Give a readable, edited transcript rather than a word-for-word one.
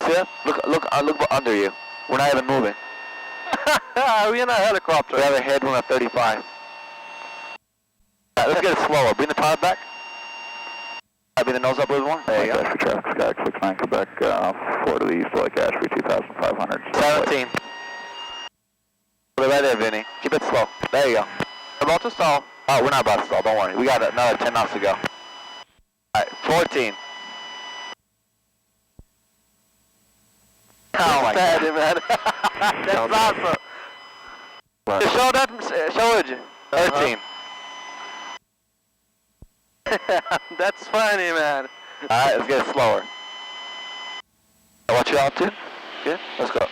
See it? Look under you. We're not even moving. We're in a helicopter. We have a headwind of 35. Let's get it slower. Bring the power back. Bring the nose up a little more. There you go. For traffic, Sky, quick 9, Quebec, 4 to the east, like Ashby, 2,500. 17. Put it right there, Vinny. Keep it slow. There you go. About to stall. Oh, we're not about to stall. Don't worry. We got another 10 knots to go. Alright, 14. Oh my God. Man. That's awesome. Show that, show it. 13. That's funny, man. Alright, let's get it slower. Watch your altitude. Good. Let's go.